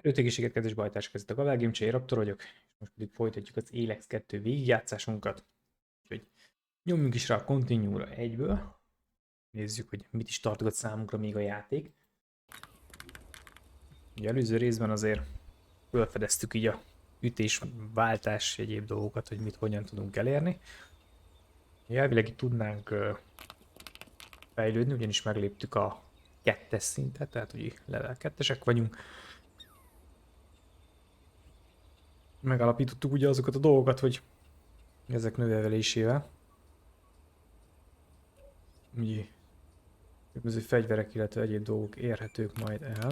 Erőtegészséget, kedves bajtársak, ez itt a Gépház, vagyok, és most pedig folytatjuk az Elex II végigjátszásunkat. Úgyhogy nyomjunk is rá a Continue-ra egyből. Nézzük, hogy mit is tartogat számunkra még a játék. Ugye előző részben azért felfedeztük így a ütés, váltás, egyéb dolgokat, hogy mit hogyan tudunk elérni. Elvileg itt tudnánk fejlődni, ugyanis megléptük a 2-es szintet, tehát hogy level 2-esek vagyunk. Megalapítottuk ugye azokat a dolgokat, hogy ezek növelésével ugye különböző fegyverek, illetve egyéb dolgok érhetők majd el.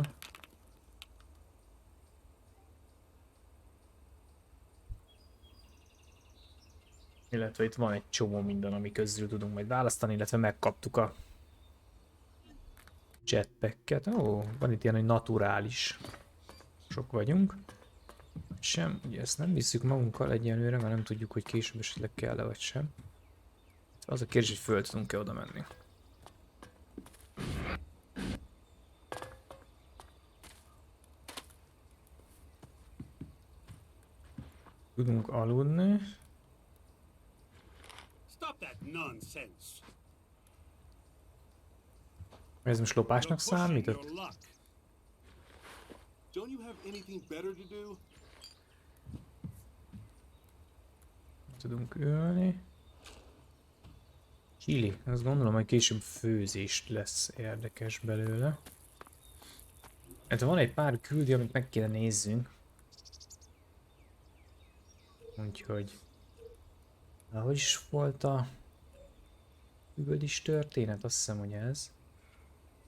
Illetve itt van egy csomó minden, ami közül tudunk majd választani, illetve megkaptuk a jetpacket. Ó, van itt ilyen, hogy naturális. Sok vagyunk. Sem, ugye ezt nem visszük magunkkal egyenlőre, mert nem tudjuk, hogy később esetleg kell-e vagy sem. Az a kérdés, hogy föl tudunk-e oda menni. Tudunk aludni. Ez most lopásnak számított? Tudunk ülni. Chili. Azt gondolom, hogy később főzés lesz érdekes belőle. Hát van egy pár küldi, amit meg kéne nézzünk. Úgyhogy... Ahogy is volt a... Üvöldis történet? Azt hiszem, hogy ez.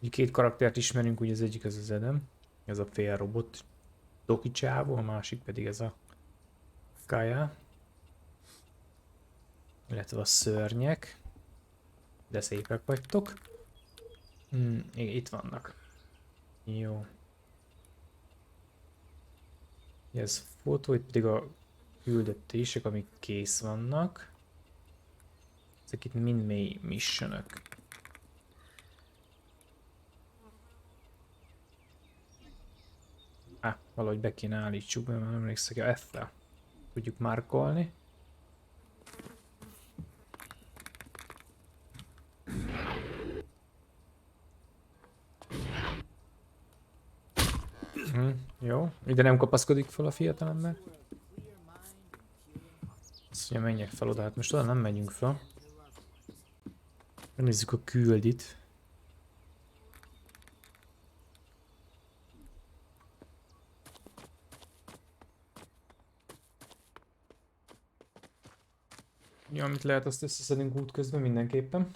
Két karaktert ismerünk, ugye az egyik az Adam. Ez a fél robot Doki csávó, a másik pedig ez a Kaja. Illetve a szörnyek. De szépek vagytok. Itt vannak. Jó. Ez fotó, itt pedig a küldetések, amik kész vannak. Ezek itt mind mély missionök. Valahogy be kéne állítsuk, mert nem emlékszek, a F-fel tudjuk markolni. Jó, ide nem kapaszkodik fel a fiatalember. Azt mondja, menjek fel oda, hát most oda nem megyünk fel. Nézzük a küldit. Ja, amit lehet, azt összeszedünk út közben mindenképpen.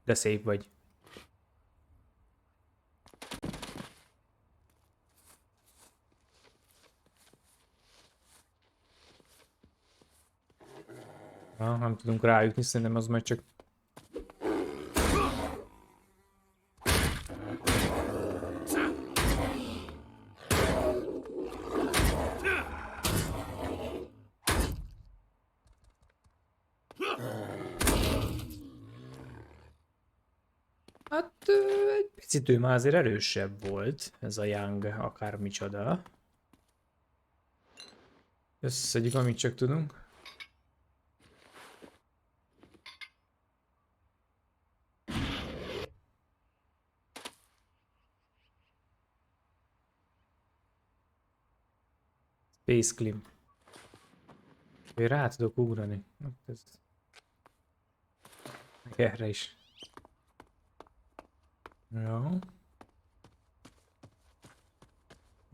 De szép vagy. Nem tudunk rájutni, szerintem az majd csak... Hát egy picit ő már azért erősebb volt, ez a Young akármicsoda. Összegyük, amit csak tudunk. Space Climb. Én rá tudok ugrani. Ez... Erre is. Jó.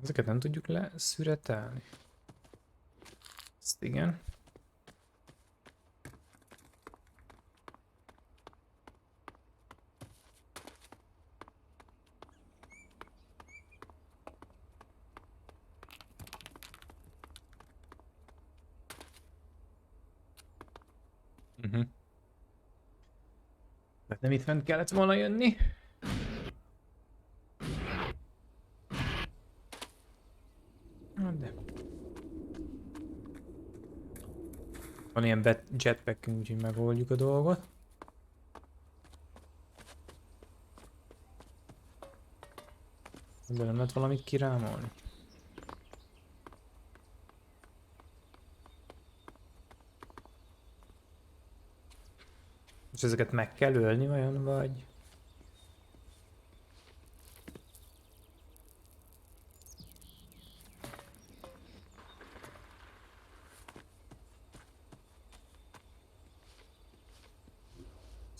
Ezeket nem tudjuk leszüretelni. Ezt igen. Tehát nem itt fent kellett volna jönni. De. Van ilyen jetpackünk, úgyhogy megoldjuk a dolgot. De nem lehet valamit kirámolni. És ezeket meg kell ölni vajon, vagy?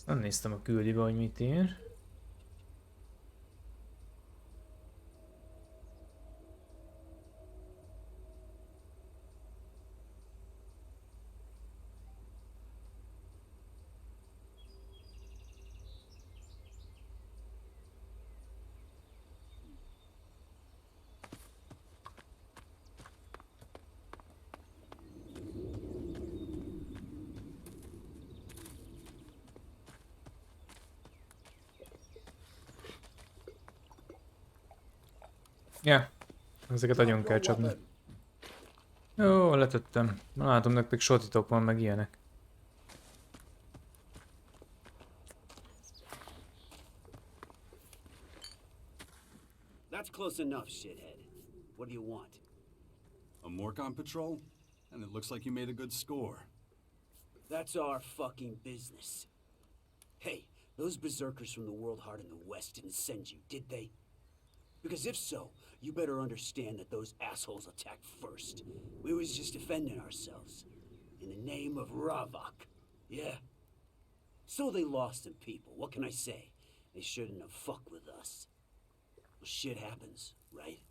Nem néztem a küldibe, hogy mit ír. Ja, ezeket nagyon kell csapni. Jó, letettem. Látom, nektek sotitok van, meg ilyenek. That's close enough, shithead. What do you want? A Morcon patrol? And it looks like you made a good score. That's our fucking business. Hey, those berserkers from the World Heart in the West didn't send you, did they? Because if so, you better understand that those assholes attacked first. We was just defending ourselves. In the name of Ravok. Yeah? So they lost some people, what can I say? They shouldn't have fucked with us. Well, shit happens, right?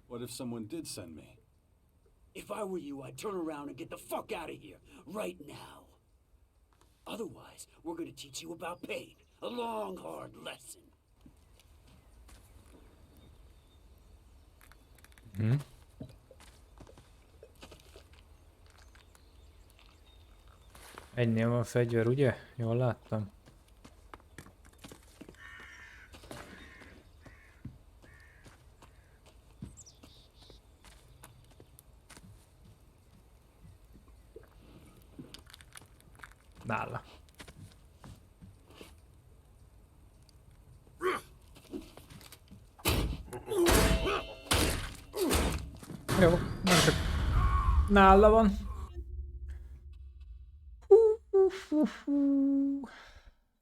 What if someone did send me? If I were you, I'd turn around and get the fuck out of here, right now. Otherwise, we're gonna teach you about pain. A long, hard lesson. Egynél van fegyver, ugye? Jól láttam. Nála. Jó, nem csak nála van.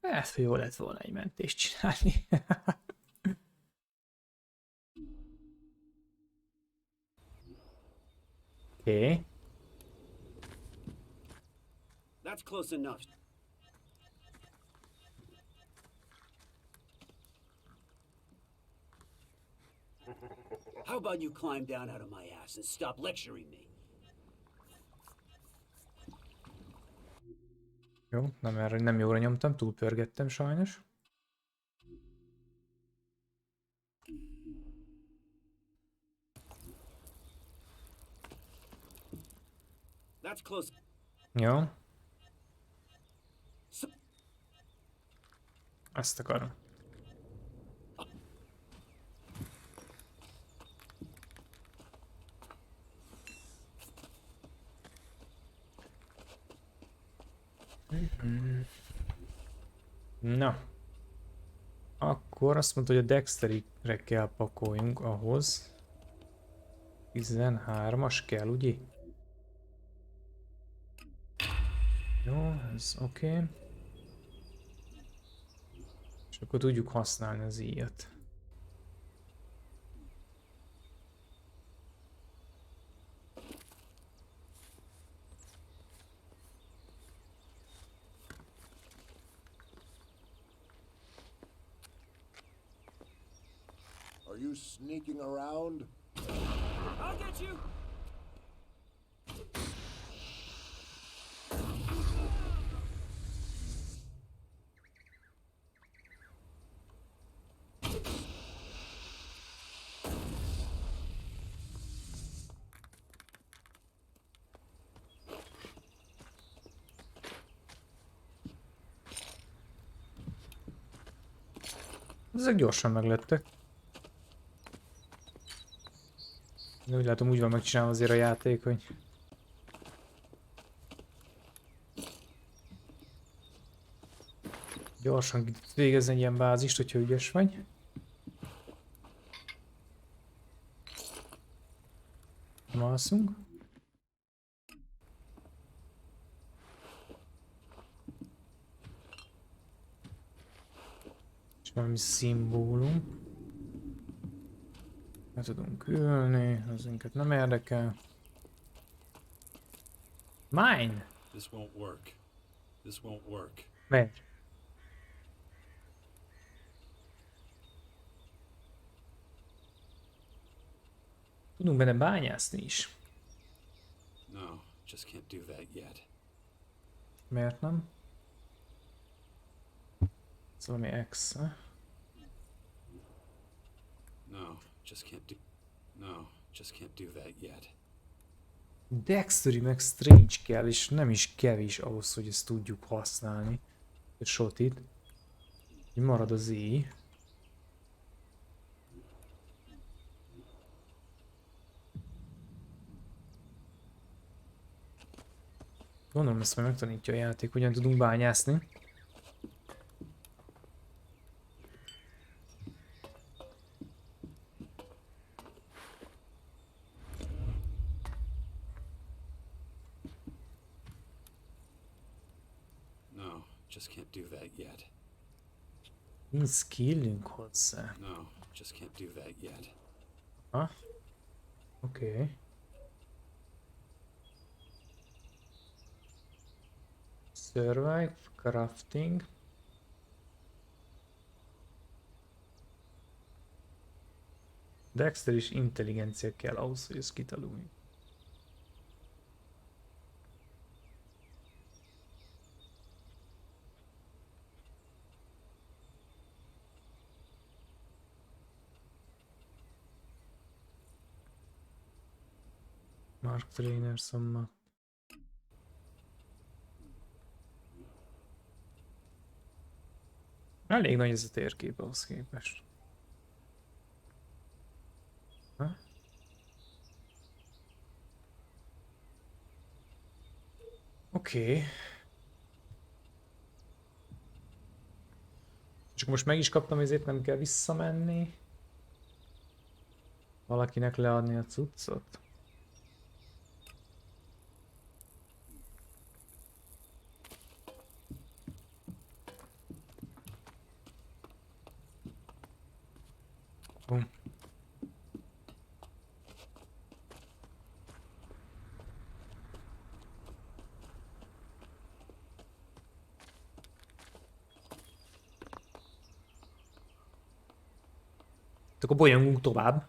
Lehet, hogy jó lett volna egy mentést csinálni. Oké. That's close enough. How about you climb down out of my ass and stop lecturing me? Jó, nem jóra nyomtam, túlpörgettem sajnos. That's close. Jó. Ezt akarom. Na. Akkor azt mondta, hogy a Dexterre kell pakoljunk ahhoz. 13-as kell, ugye? Jó, ez oké. És akkor tudjuk használni az íjat. Are you sneaking around? I'll get you. Ezek gyorsan meglettek. De úgy látom, úgy van megcsinálva azért a játék, hogy... Gyorsan végezni egy ilyen bázist, hogyha ügyes vagy. Nem alszunk. És valami szimbólum. Le tudunk ülni, az minket nem érdekel. Mine! This won't work. This won't work. Miért? Tudunk benne bányászni is. No, just can't do that yet. Miért nem? Ez valami X, eh? No, just can't do. No, just can't do that yet. Dextery meg Strange kell, és nem is kevés ahhoz, hogy ezt tudjuk használni. A shotit. Így marad az I. Gondolom ezt majd megtanítja a játék, hogyan tudunk bányászni. No, just can't do that yet. Nincs skillünk hozzá. No, just can't do that yet. Ha? Oké. Okay. Survive, crafting. Dexter és intelligencia kell ahhoz, hogy ezt kitaláljuk. Mark Trainer szomma. Elég nagy ez a térkép ahhoz képest. Ha? Oké. Csak most meg is kaptam, ezért nem kell visszamenni. Valakinek leadni a cuccot. Akkor bolyongunk tovább.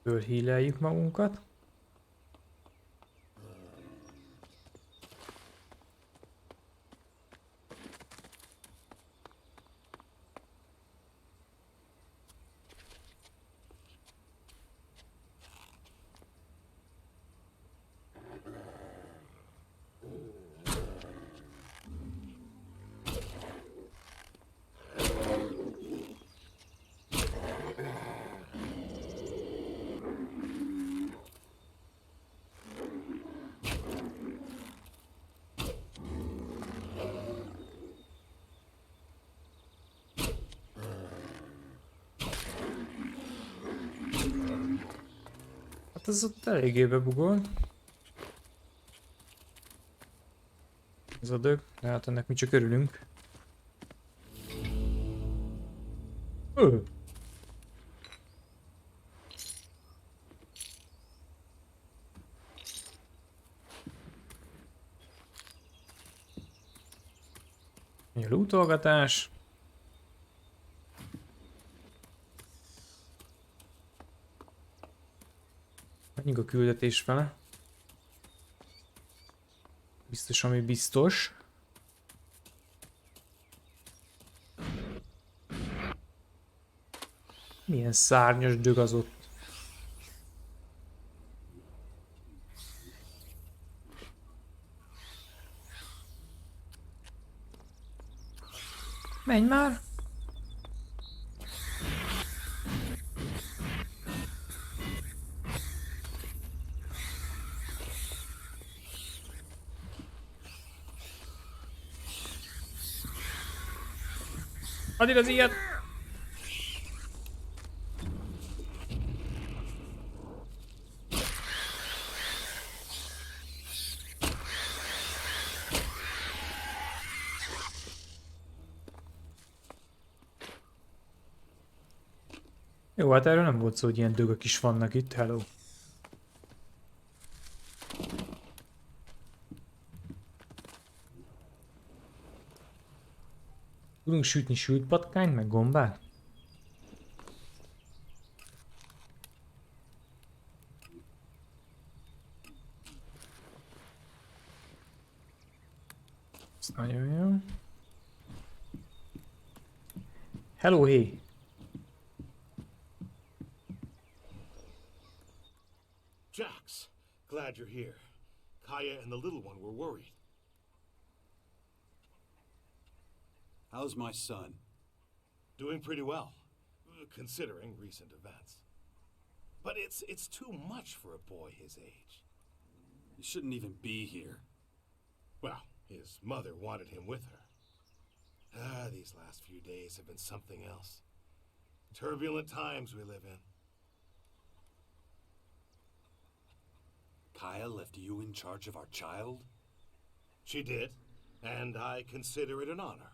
Fölhíleljük magunkat. Hát ez ott eléggé bebugol. Ez a dög, de hát ennek mi csak örülünk. A lootolgatás. Menjünk a küldetés vele. Biztos, ami biztos. Milyen szárnyas dög az ott. Menj már! Add ide az ilyet! Jó, hát erről nem volt szó, hogy ilyen dögök is vannak itt, hello. Tudunk sütni sült patkányt, meg gombát? Ez nagyon jó. Hello, hey! Jax, glad you're here. Kaya and the little one were worried. How's my son? Doing pretty well, considering recent events. But it's too much for a boy his age. He shouldn't even be here. Well, his mother wanted him with her. These last few days have been something else. Turbulent times we live in. Kaya left you in charge of our child? She did, and I consider it an honor.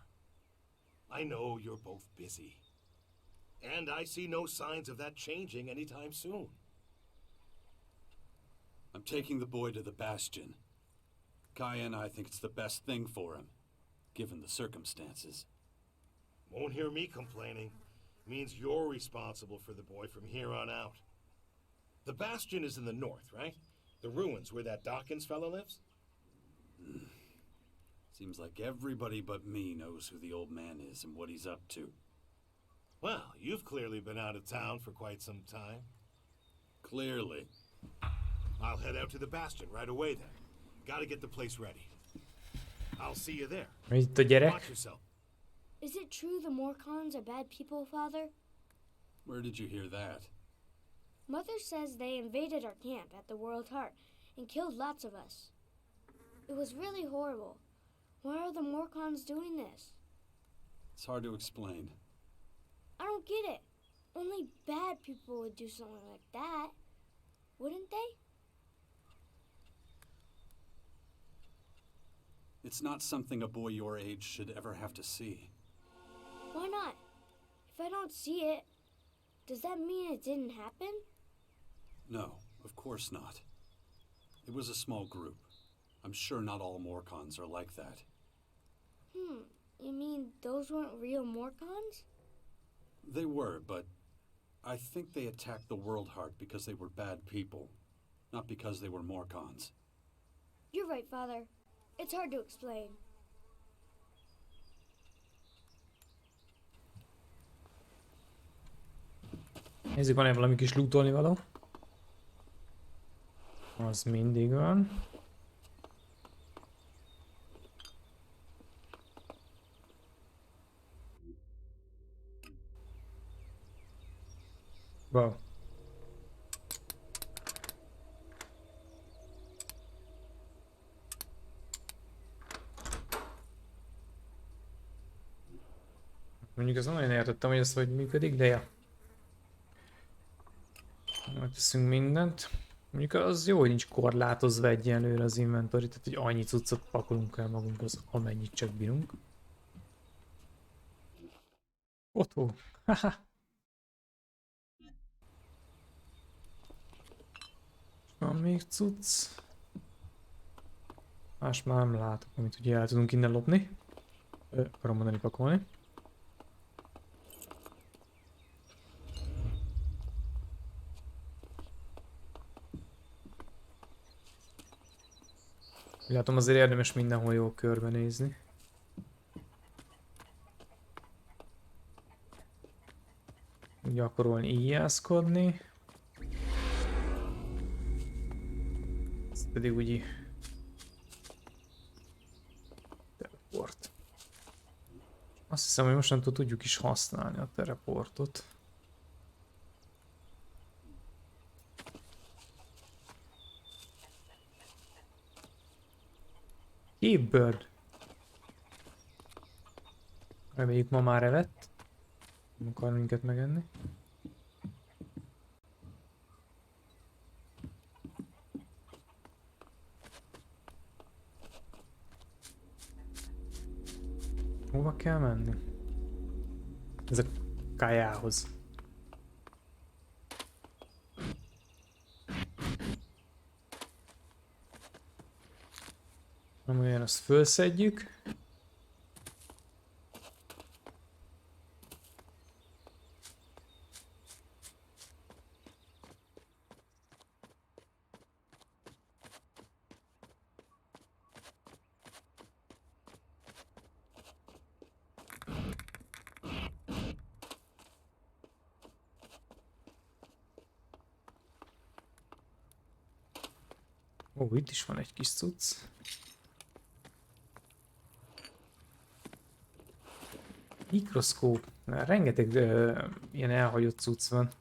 I know you're both busy, and I see no signs of that changing anytime soon. I'm taking the boy to the Bastion. Kaya and I think it's the best thing for him, given the circumstances. Won't hear me complaining. Means you're responsible for the boy from here on out. The Bastion is in the north, right? The ruins where that Dawkins fellow lives? Seems like everybody but me knows who the old man is and what he's up to. Well, you've clearly been out of town for quite some time. Clearly. I'll head out to the Bastion right away then. Gotta get the place ready. I'll see you there. Itt a gyerek. Watch yourself. Is it true the Morcons are bad people, Father? Where did you hear that? Mother says they invaded our camp at the World Heart and killed lots of us. It was really horrible. Why are the Morcons doing this? It's hard to explain. I don't get it. Only bad people would do something like that, wouldn't they? It's not something a boy your age should ever have to see. Why not? If I don't see it, does that mean it didn't happen? No, of course not. It was a small group. I'm sure not all Morcons are like that. You mean those weren't real Morcons? They were, but I think they attacked the World Heart because they were bad people, not because they were Morcons. You're right, Father. It's hard to explain. Nézzük, van-e valami kis lootolni való? Az mindig van. Wow. Mondjuk ezt nem nagyon értettem, hogy ez hogy működik, de ja. Megteszünk mindent. Mondjuk az jó, hogy nincs korlátozva egyenlőre az inventory, tehát hogy annyi cuccot pakolunk el magunkhoz, amennyit csak bírunk. Otthó. Haha. Van még cucc. Más már nem látok, amit ugye el tudunk innen lopni. Akarom mondani pakolni. Látom, azért érdemes mindenhol jól körbenézni. Gyakorolni, íjászkodni. Ez pedig úgy... Teleport. Azt hiszem, hogy mostantól tudjuk is használni a teleportot. Bird. Reméljük ma már evett. Nem akar minket megenni. Hova kell menni? Ez a kajához. Amilyen azt fölszedjük. Ó, itt is van egy kis cucc. Mikroszkóp. Rengeteg ilyen elhagyott cucc van.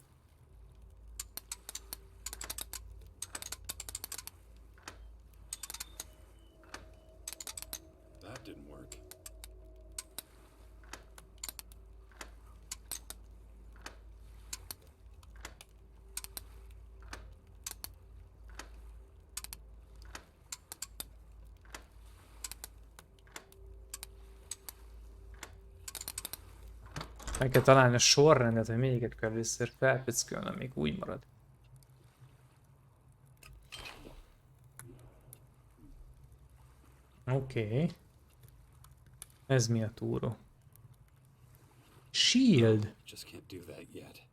That didn't work. Meg kell találni a sorrendet, hogy melyiket kell először felpöckölnöm, még úgy marad. Oké. Ez mi a túró? Shield! Just can't do that yet.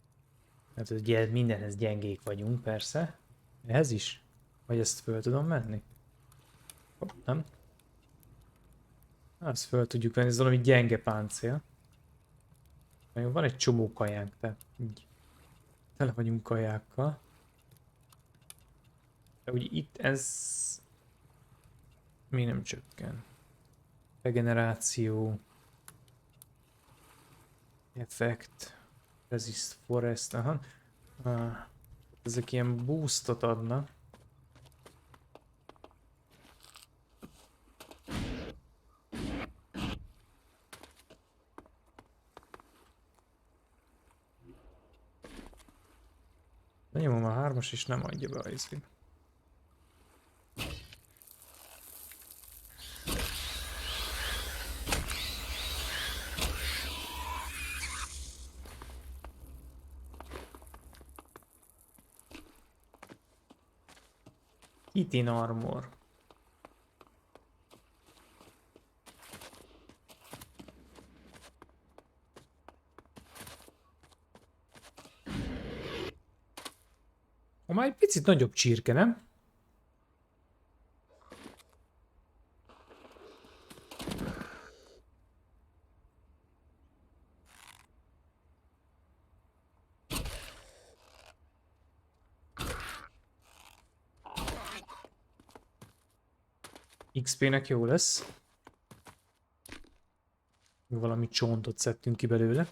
Hát ugye mindenhez gyengék vagyunk, persze. Ehhez is? Vagy ezt föl tudom menni? Hopp, nem. Ezt föl tudjuk venni, ez valami gyenge páncél. Van egy csomó kajánk, tehát így tele vagyunk kajákkal. De úgy itt ez még nem csökken. Regeneráció. Effekt. Resist forest, aha. Ezek ilyen boostot adnak. Nyomom a 3-as és nem adja be a izét. Itin armor. Már egy picit nagyobb csirke, nem? XP-nek jó lesz. Valami csontot szedtünk ki belőle.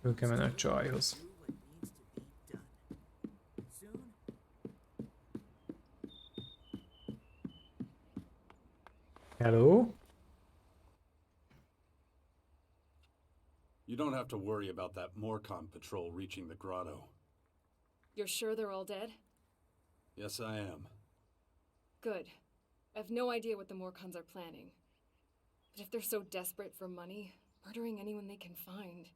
Ő kell menni a csajhoz. Hello? You don't have to worry about that Morcon patrol reaching the grotto. You're sure they're all dead? Yes, I am. Good. I have no idea what the Morcons are planning. But if they're so desperate for money, murdering anyone they can find.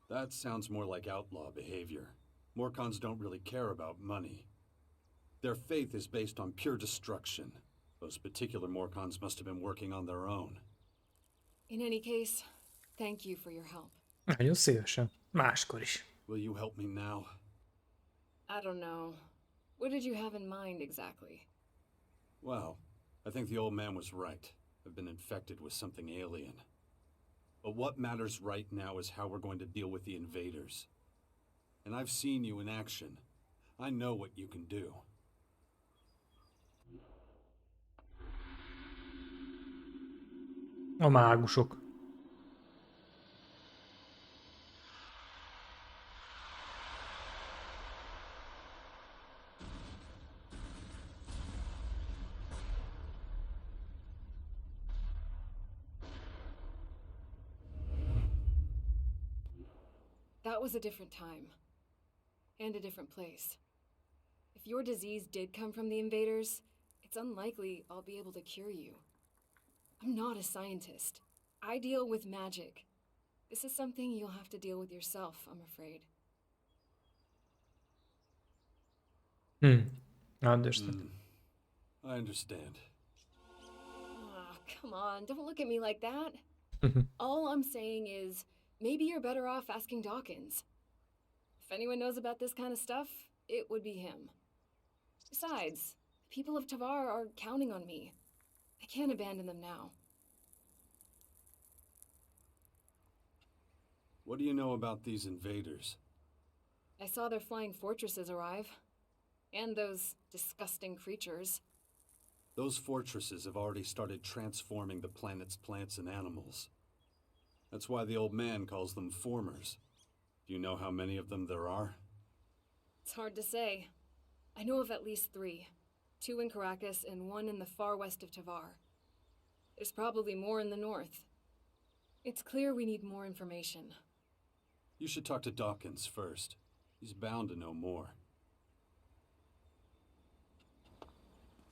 That sounds more like outlaw behavior. Morcons don't really care about money. Their faith is based on pure destruction. Those particular Morcons must have been working on their own. In any case, thank you for your help. Nagyon szívesen. Máskor is. Will you help me now? I don't know. What did you have in mind exactly? Well, I think the old man was right. I've been infected with something alien. But what matters right now is how we're going to deal with the invaders. And I've seen you in action. I know what you can do. A mágusok. that was a different time. And a different place. If your disease did come from the invaders, it's unlikely I'll be able to cure you. I'm not a scientist. I deal with magic. This is something you'll have to deal with yourself, I'm afraid. I understand. I understand. Ah, come on, don't look at me like that. All I'm saying is, maybe you're better off asking Dawkins. If anyone knows about this kind of stuff, it would be him. Besides, the people of Tavar are counting on me. I can't abandon them now. What do you know about these invaders? I saw their flying fortresses arrive. And those disgusting creatures. Those fortresses have already started transforming the planet's plants and animals. That's why the old man calls them formers. Do you know how many of them there are? It's hard to say. I know of at least 3. 2 in Caracas and 1 in the far west of Tavar. There's probably more in the north. It's clear we need more information. You should talk to Dawkins first. He's bound to know more.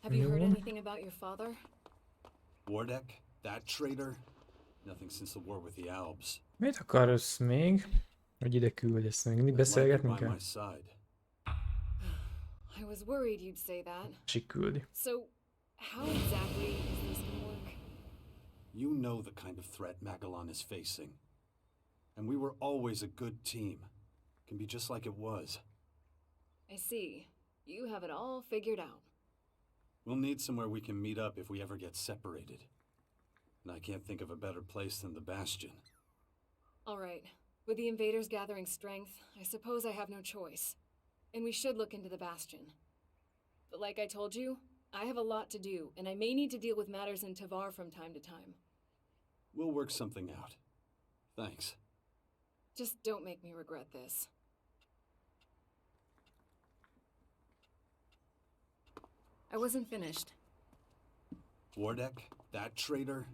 Have you heard anything about your father? Wardek? That traitor? Nothing since the war with the Albs. Mit akarsz még? Hogy ide küldesz meg? Mindig I'd like you beszélgetni by kell? my side. I was worried you'd say that. Másik küldi. So, how exactly is this gonna work? You know the kind of threat Magellan is facing. And we were always a good team. Can be just like it was. I see. You have it all figured out. We'll need somewhere we can meet up if we ever get separated. And I can't think of a better place than the Bastion. All right. With the invaders gathering strength, I suppose I have no choice. And we should look into the Bastion. But like I told you, I have a lot to do, and I may need to deal with matters in Tavar from time to time. We'll work something out. Thanks. Just don't make me regret this. I wasn't finished. Wardek? That traitor?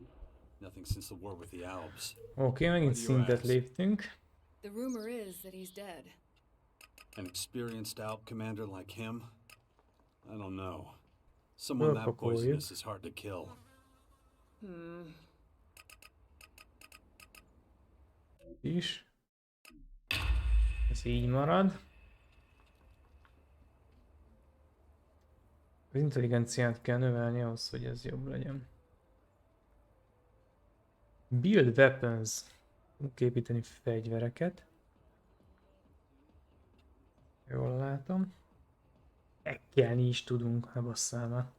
Nothing since the war with the Albs. Oké, megint Why do you szintet ask? léptünk. The rumor is that he's dead. An experienced Alp commander like him? I don't know. Someone that Fölpakoljuk. poisonous is hard to kill. Is. Ez így marad. Az intelligenciát kell növelni ahhoz, hogy ez jobb legyen. Build weapons. Tudunk építeni fegyvereket. Jól látom. Ekkelni is tudunk, ha basszál már.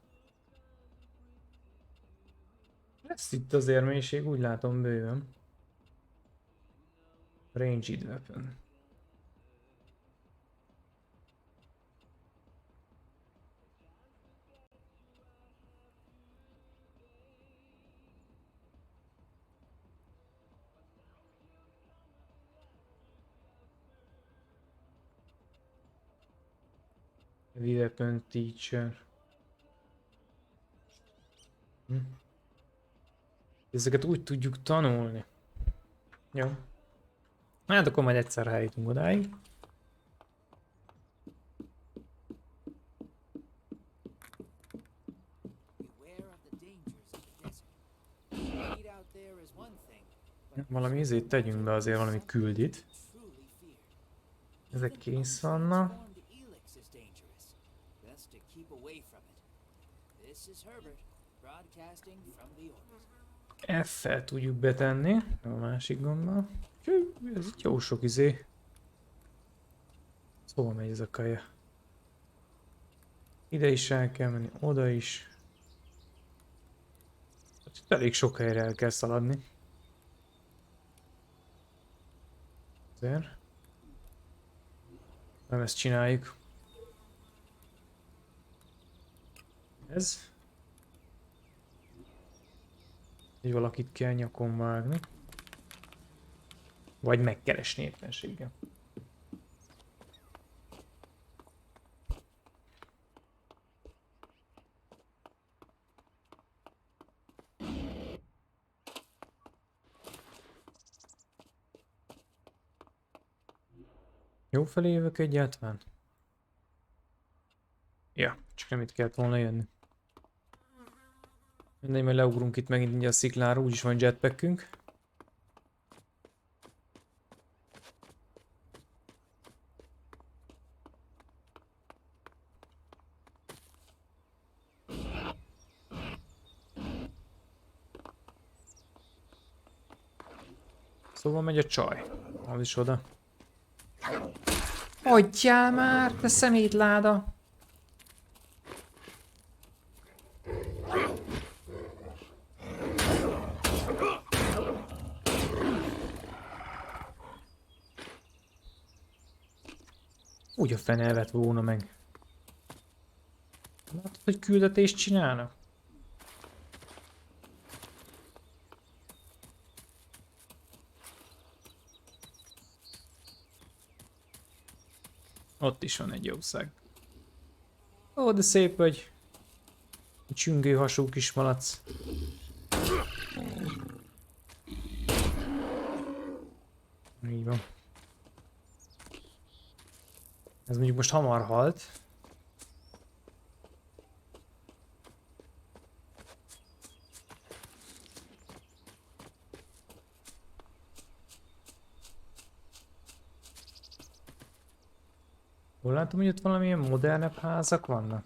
Lesz itt az érmélység, úgy látom bőven. Ranged weapon. Weapon teacher. Ezeket úgy tudjuk tanulni. Jó. Hát akkor majd egyszer eljutunk odáig. Valami izét tegyünk be azért, valami küldit. Ezek kész vannak. F-fel tudjuk betenni a másik gombbal. Ez itt jó sok izé. Szóval megy ez a kaja. Ide is el kell menni, oda is. Itt elég sok helyre el kell szaladni. Azért. Nem ezt csináljuk. Ez. Így valakit kell nyakon vágni. Vagy megkeresni éppenséggel. Jó felé jövök egyáltalán? Ja, csak nem itt kellett volna jönni. Mindegy, majd leugrunk itt megint a sziklára, úgyis van jetpackünk. Szóval megy a csaj. Az is oda. Hagyjál már, te szemétláda! Úgy a fene elvett volna meg. Látod, hogy küldetést csinálnak? Ott is van egy jószág. Ó, de szép vagy. Csüngő hasú kis malac. Így van. Ez mondjuk most hamar halt. Hol látom, hogy ott valamilyen modernebb házak vannak?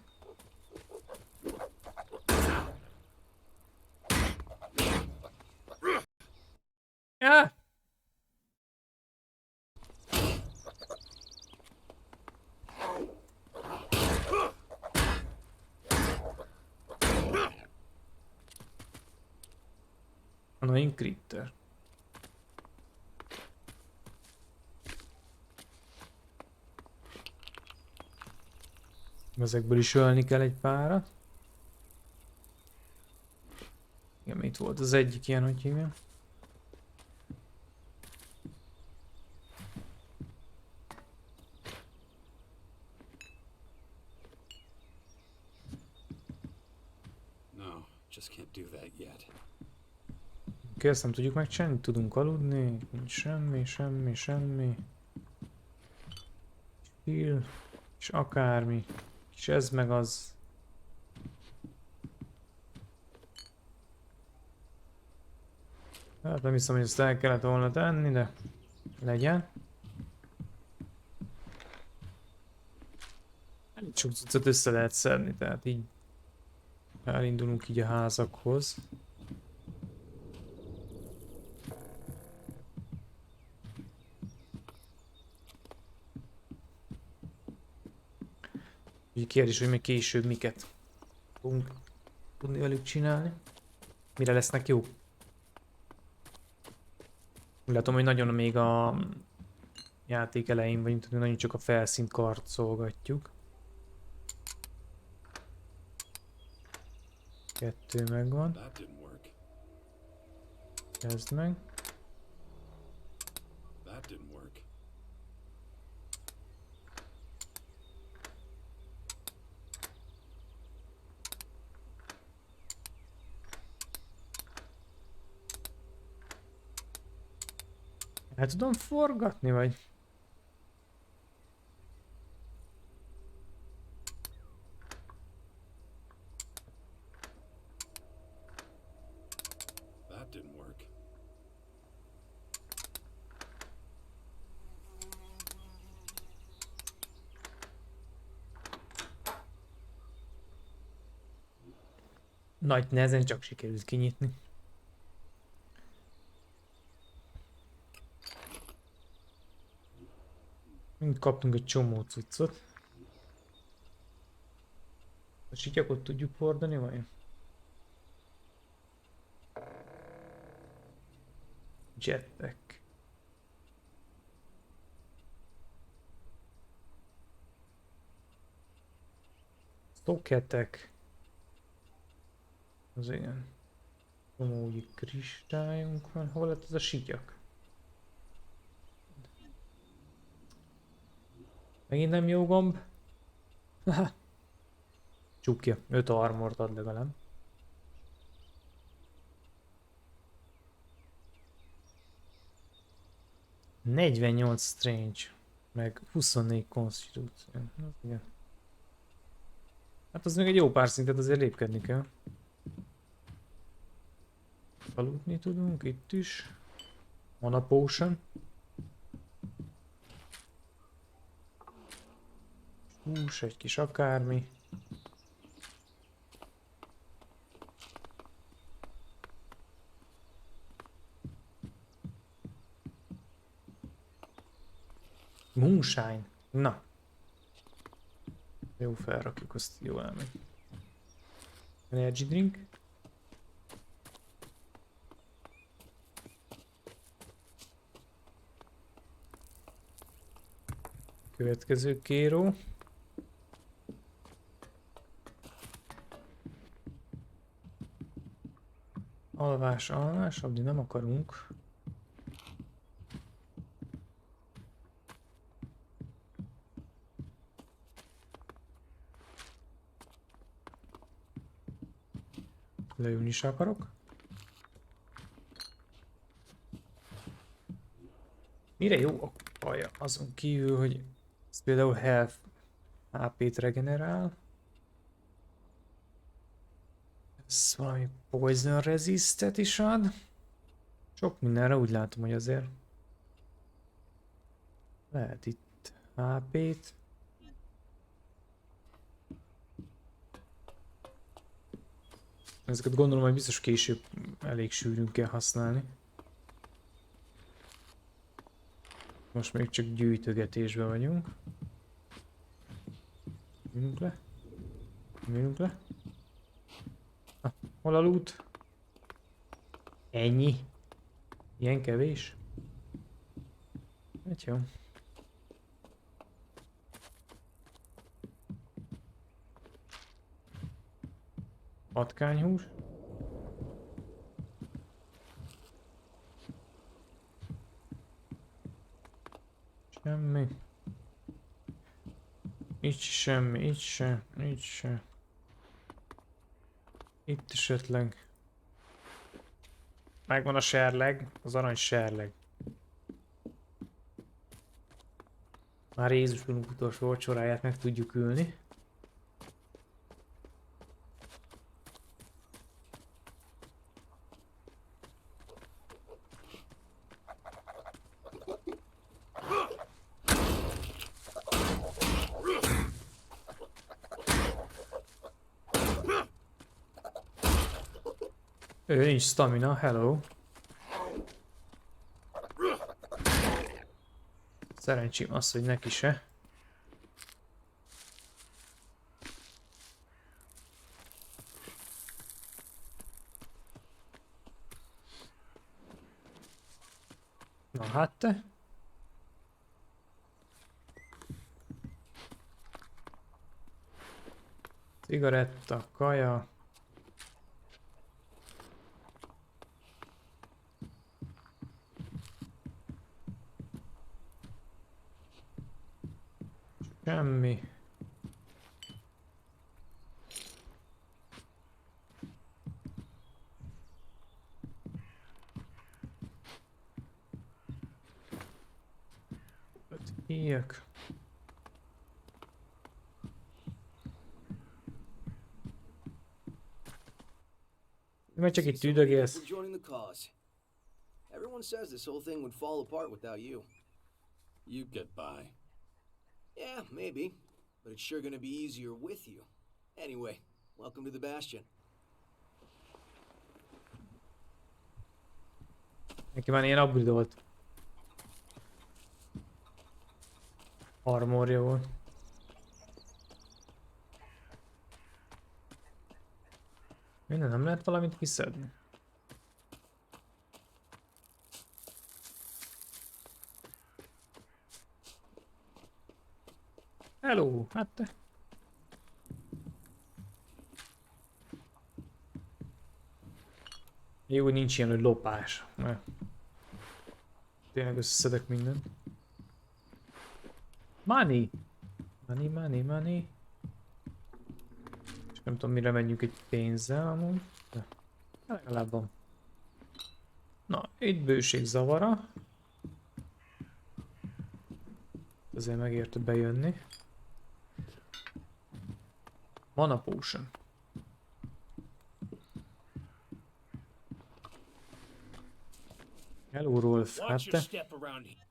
Ja! Annoying critter. Ezekből is ölni kell egy párat. Igen, itt volt az egyik ilyen, hogy hívja. No, just can't do that yet. Oké, ezt nem tudjuk megcsinálni, tudunk aludni, nincs semmi, semmi, semmi. Chill, és akármi. És ez meg az. Hát nem hiszem, hogy ezt el kellett volna tenni, de legyen. Elég sok cuccot össze lehet szedni, tehát így elindulunk így a házakhoz. Úgy kérdés, hogy még később miket fogunk tudni velük csinálni. Mire lesznek jó? Úgy látom, hogy nagyon még a játék elején vagyunk, tehát nagyon csak a felszínt karcolgatjuk. 2 megvan. That didn't work. Kezd meg. That didn't work. El tudom forgatni, vagy? That didn't work. Nagy nehezen csak sikerült kinyitni. Mind kaptunk egy csomó cuccot. A sityakot tudjuk hordani, vagy? Jetpack. Stocketek. Az igen. Csomó új kristályunk van. Hol lett ez a sityak? Megint nem jó gomb? Haha. Csukja. 5 armort ad legalább. ...48 strange. Meg 24 konstitúció. Igen. Hát az még egy jó pár szintet azért lépkedni kell. Aludni tudunk itt is. Mana potion. Hús, egy kis akármi. Moonshine. Na. Jó, felrakjuk, azt jól elmegy. Energy drink. Következő kéró. Alvás, alvás, addig nem akarunk. Leülni is akarok. Mire jó a kaja? Azon kívül, hogy ez például health HP-t regenerál. Ez valami poison resistet is ad. Sok mindenre úgy látom, hogy azért lehet itt HP-t. Ezeket gondolom, hogy biztos később elég sűrűn kell használni. Most még csak gyűjtögetésben vagyunk. Műnünk le. Műnünk le. Ah, hol a loot? Ennyi. Ilyen kevés. Hát jó. Patkányhús. Semmi. Itt semmi, itt se, itt se. Itt esetleg. Megvan a serleg, az arany serleg. Már Jézus Úrunk utolsó vacsoráját meg tudjuk ülni. Ő nincs stamina, hello. Szerencsém az, hogy neki se. Na hát te. Cigaretta, kaja. Semmi. Ilyek. Mert csak itt üldögélsz. For joining the cause. Everyone says this whole thing would fall apart without you. You'd get by. Yeah, maybe. But it's sure gonna be easier with you. Anyway, welcome to the Bastion. Neki már ilyen upgrade-olt armorja volt. Minden nem lehet valamit kiszedni. Hello, hát te. Jó, hogy nincs ilyen, hogy lopás, mert tényleg összeszedek mindent. Money! Money, money, money. És nem tudom, mire menjünk egy pénzzel amúgy. De legalább van. Na, itt bőség zavara. azért megérte bejönni. Mana potion. Hello, Rolf. Hát Watch your te? step around here.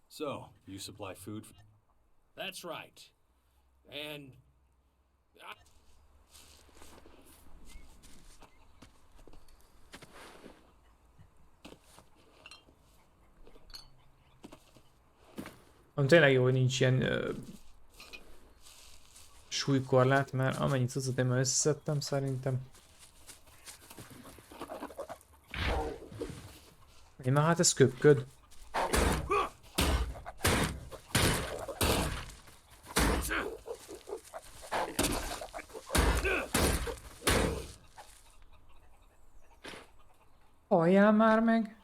So, you supply food? That's right. And Tényleg jó, hogy nincs ilyen súlykorlát, mert amennyit cuccot én már összeszedtem szerintem. Én már hát ez köpköd. Halljál már meg!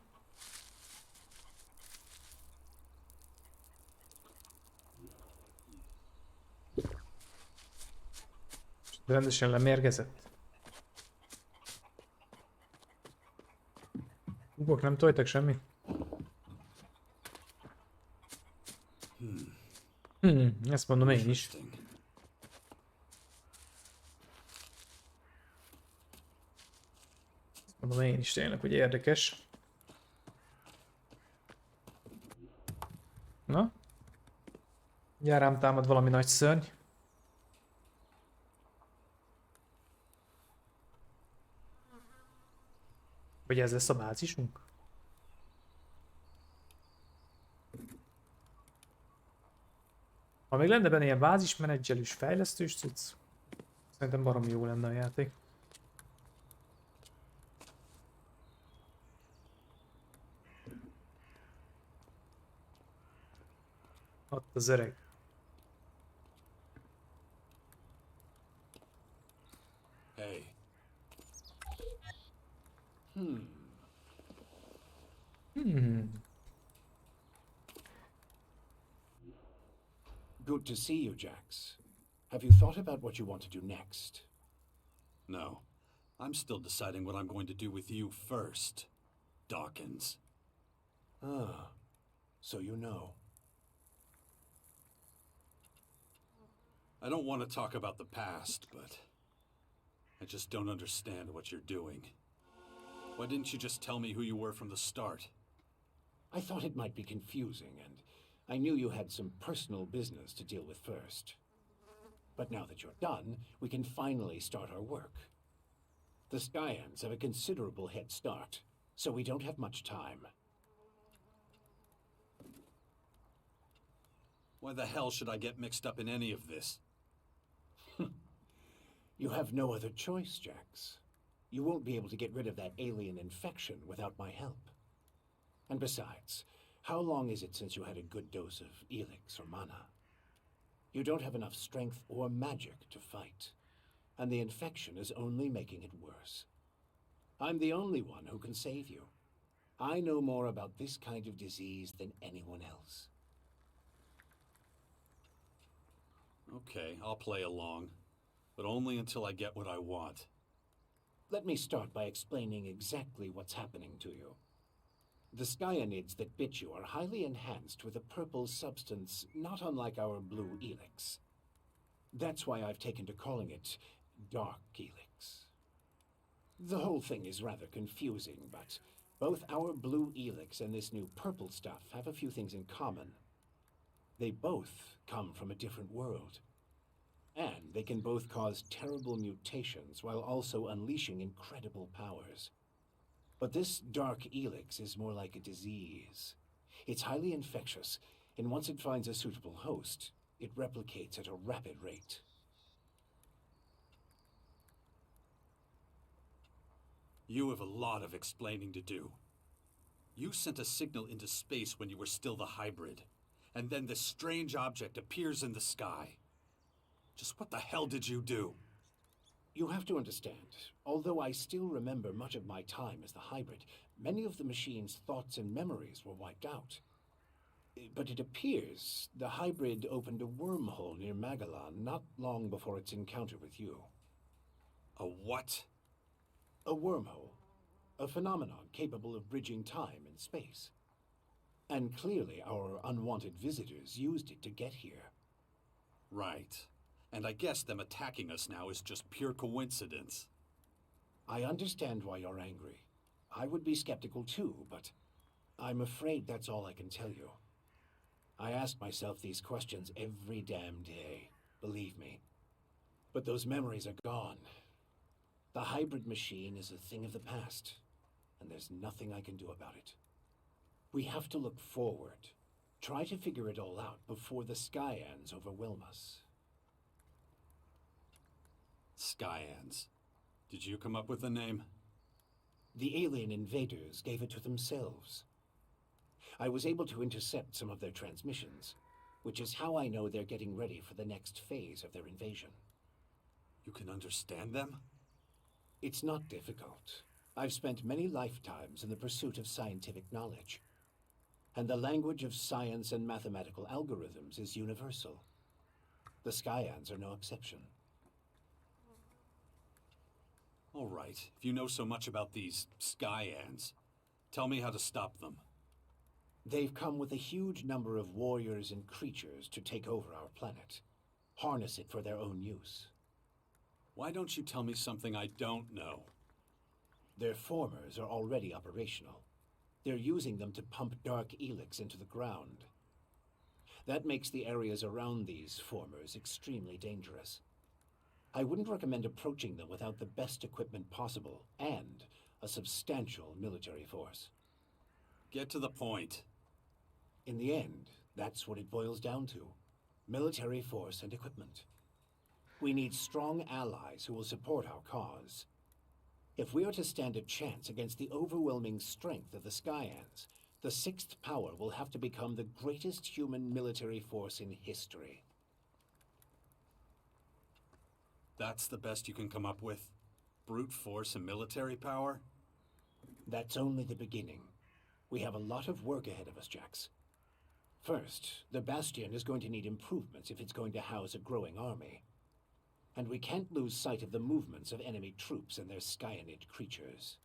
Rendesen lemérgezett. Ugok, nem tojtak semmit? Ezt mondom én is. Interesting. Mondom én is tényleg, hogy érdekes. Na? Gyár rám támad valami nagy szörny. Vagy ez lesz a bázisunk? Ha még lenne benne ilyen bázismenedzselős fejlesztős cucc, szerintem baromi jó lenne a játék. Ott az öreg. Hey. good to see you, Jax. Have you thought about what you want to do next? No. I'm still deciding what I'm going to do with you first, Dawkins. Ah, so you know. I don't want to talk about the past, but I just don't understand what you're doing. Why didn't you just tell me who you were from the start? I thought it might be confusing, and I knew you had some personal business to deal with first. But now that you're done, we can finally start our work. The Skyans have a considerable head start, so we don't have much time. Why the hell should I get mixed up in any of this? You have no other choice, Jax. You won't be able to get rid of that alien infection without my help. And besides, how long is it since you had a good dose of Elex or mana? You don't have enough strength or magic to fight, and the infection is only making it worse. I'm the only one who can save you. I know more about this kind of disease than anyone else. Okay, I'll play along. But only until I get what I want. Let me start by explaining exactly what's happening to you. The skyanids that bit you are highly enhanced with a purple substance not unlike our blue Elex. That's why I've taken to calling it Dark Elex. The whole thing is rather confusing, but both our blue Elex and this new purple stuff have a few things in common. They both come from a different world. And they can both cause terrible mutations while also unleashing incredible powers. But this Dark Elex is more like a disease. It's highly infectious, and once it finds a suitable host, it replicates at a rapid rate. You have a lot of explaining to do. You sent a signal into space when you were still the hybrid, and then this strange object appears in the sky. Just what the hell did you do? You have to understand, although I still remember much of my time as the hybrid, many of the machine's thoughts and memories were wiped out. But it appears the hybrid opened a wormhole near Magellan not long before its encounter with you. A what? A wormhole. A phenomenon capable of bridging time and space. And clearly our unwanted visitors used it to get here. Right. And I guess them attacking us now is just pure coincidence. I understand why you're angry. I would be skeptical too, but I'm afraid that's all I can tell you. I ask myself these questions every damn day, believe me. But those memories are gone. The hybrid machine is a thing of the past, and there's nothing I can do about it. We have to look forward, try to figure it all out before the Skyans overwhelm us. Skyans. Did you come up with the name? The alien invaders gave it to themselves. I was able to intercept some of their transmissions, which is how I know they're getting ready for the next phase of their invasion. You can understand them? It's not difficult. I've spent many lifetimes in the pursuit of scientific knowledge. And the language of science and mathematical algorithms is universal. The Skyans are no exception. All right, if you know so much about these Skyans, tell me how to stop them. They've come with a huge number of warriors and creatures to take over our planet, harness it for their own use. Why don't you tell me something I don't know? Their formers are already operational. They're using them to pump dark Elex into the ground. That makes the areas around these formers extremely dangerous. I wouldn't recommend approaching them without the best equipment possible and a substantial military force. Get to the point. In the end, that's what it boils down to. Military force and equipment. We need strong allies who will support our cause. If we are to stand a chance against the overwhelming strength of the Skyans, the sixth power will have to become the greatest human military force in history. That's the best you can come up with? Brute force and military power? That's only the beginning. We have a lot of work ahead of us, Jax. First, the Bastion is going to need improvements if it's going to house a growing army. And we can't lose sight of the movements of enemy troops and their Skyanid creatures.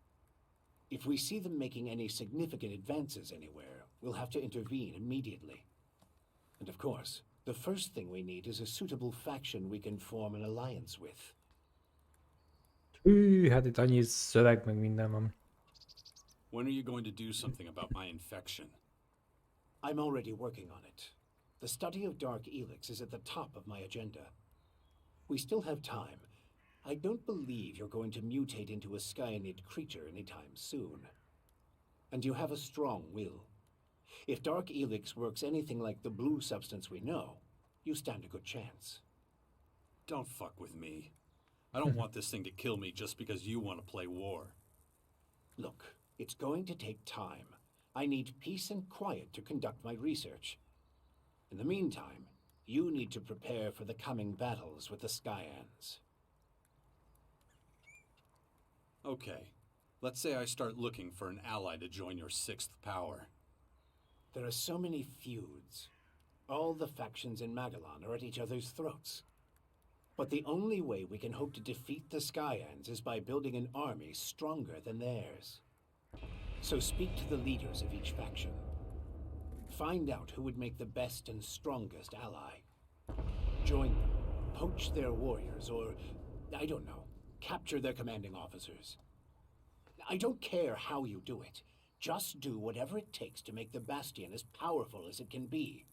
If we see them making any significant advances anywhere, we'll have to intervene immediately. And of course, the first thing we need is a suitable faction we can form an alliance with. Hát itt annyi szöveg meg minden van. When are you going to do something about my infection? I'm already working on it. The study of dark Elex is at the top of my agenda. We still have time. I don't believe you're going to mutate into a Skyanid creature anytime soon. And you have a strong will. If dark Elex works anything like the blue substance we know, you stand a good chance. Don't fuck with me. I don't want this thing to kill me just because you want to play war. Look, it's going to take time. I need peace and quiet to conduct my research. In the meantime, you need to prepare for the coming battles with the Skyans. Okay, let's say I start looking for an ally to join your sixth power. There are so many feuds. All the factions in Magellan are at each other's throats. But the only way we can hope to defeat the Skyans is by building an army stronger than theirs. So speak to the leaders of each faction. Find out who would make the best and strongest ally. Join them, poach their warriors, or, I don't know, capture their commanding officers. I don't care how you do it. Just do whatever it takes to make the Bastion as powerful as it can be.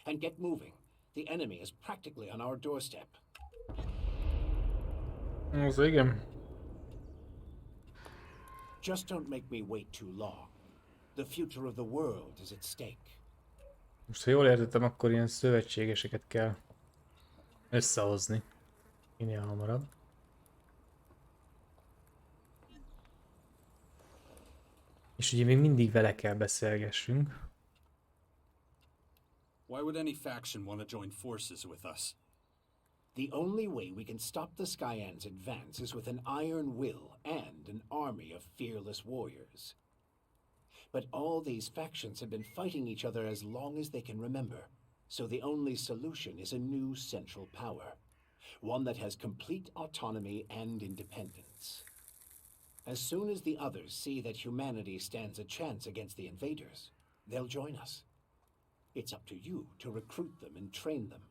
And get moving. The enemy is practically on our doorstep. Az igen. Just don't make me wait too long. The future of the world is at stake. Most ha jól értettem, akkor ilyen szövetségeseket kell összehozni. Minél hamarabb. És ugye még mindig vele kell beszélgessünk. Why would any faction want to join forces with us? The only way we can stop the Skyans' advance is with an iron will and an army of fearless warriors. But all these factions have been fighting each other as long as they can remember, so the only solution is a new central power, one that has complete autonomy and independence. As soon as the others see that humanity stands a chance against the invaders, they'll join us. It's up to you to recruit them and train them,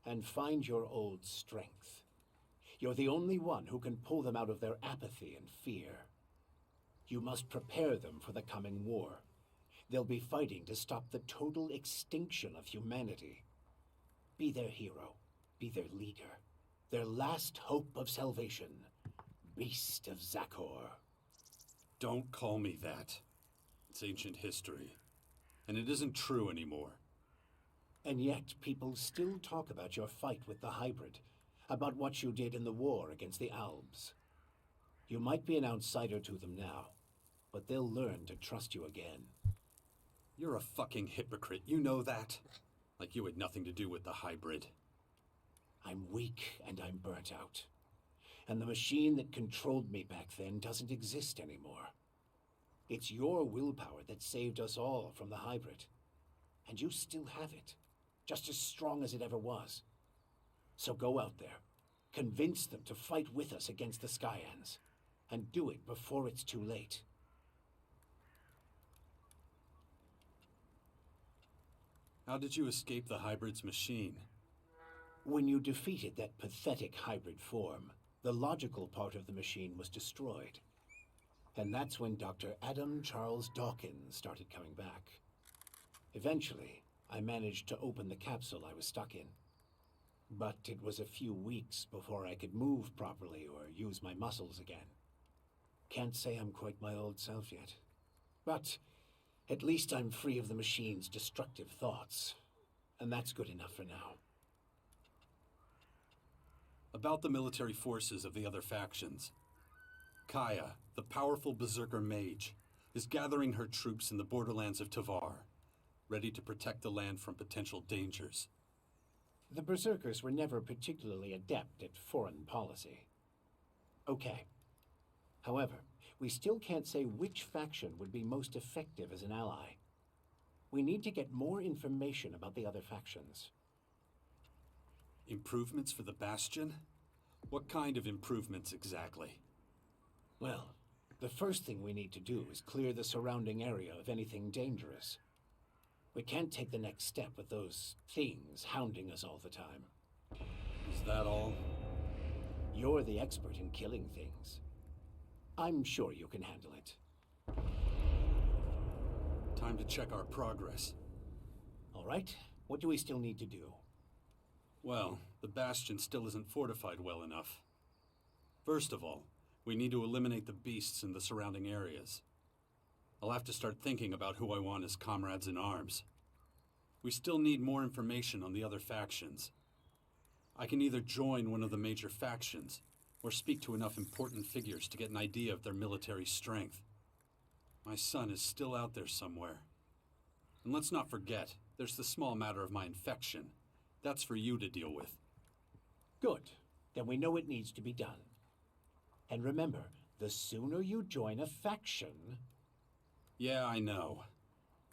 and find your old strength. You're the only one who can pull them out of their apathy and fear. You must prepare them for the coming war. They'll be fighting to stop the total extinction of humanity. Be their hero, be their leader, their last hope of salvation. Beast of Zakor. Don't call me that. It's ancient history. And it isn't true anymore. And yet, people still talk about your fight with the hybrid, about what you did in the war against the Albs. You might be an outsider to them now, but they'll learn to trust you again. You're a fucking hypocrite, you know that? Like you had nothing to do with the hybrid. I'm weak and I'm burnt out. And the machine that controlled me back then doesn't exist anymore. It's your willpower that saved us all from the hybrid. And you still have it, just as strong as it ever was. So go out there, convince them to fight with us against the Skyans, and do it before it's too late. How did you escape the hybrid's machine? When you defeated that pathetic hybrid form, the logical part of the machine was destroyed. And that's when Dr. Adam Charles Dawkins started coming back. Eventually, I managed to open the capsule I was stuck in. But it was a few weeks before I could move properly or use my muscles again. Can't say I'm quite my old self yet. But at least I'm free of the machine's destructive thoughts. And that's good enough for now. About the military forces of the other factions. Kaya, the powerful berserker mage, is gathering her troops in the borderlands of Tavar, ready to protect the land from potential dangers. The berserkers were never particularly adept at foreign policy. Okay. However, we still can't say which faction would be most effective as an ally. We need to get more information about the other factions. Improvements for the Bastion? What kind of improvements exactly? Well, the first thing we need to do is clear the surrounding area of anything dangerous. We can't take the next step with those things hounding us all the time. Is that all? You're the expert in killing things. I'm sure you can handle it. Time to check our progress. All right, what do we still need to do? Well, the Bastion still isn't fortified well enough. First of all, we need to eliminate the beasts in the surrounding areas. I'll have to start thinking about who I want as comrades in arms. We still need more information on the other factions. I can either join one of the major factions, or speak to enough important figures to get an idea of their military strength. My son is still out there somewhere. And let's not forget, there's the small matter of my infection. That's for you to deal with. Good. Then we know it needs to be done. And remember, the sooner you join a faction... Yeah, I know.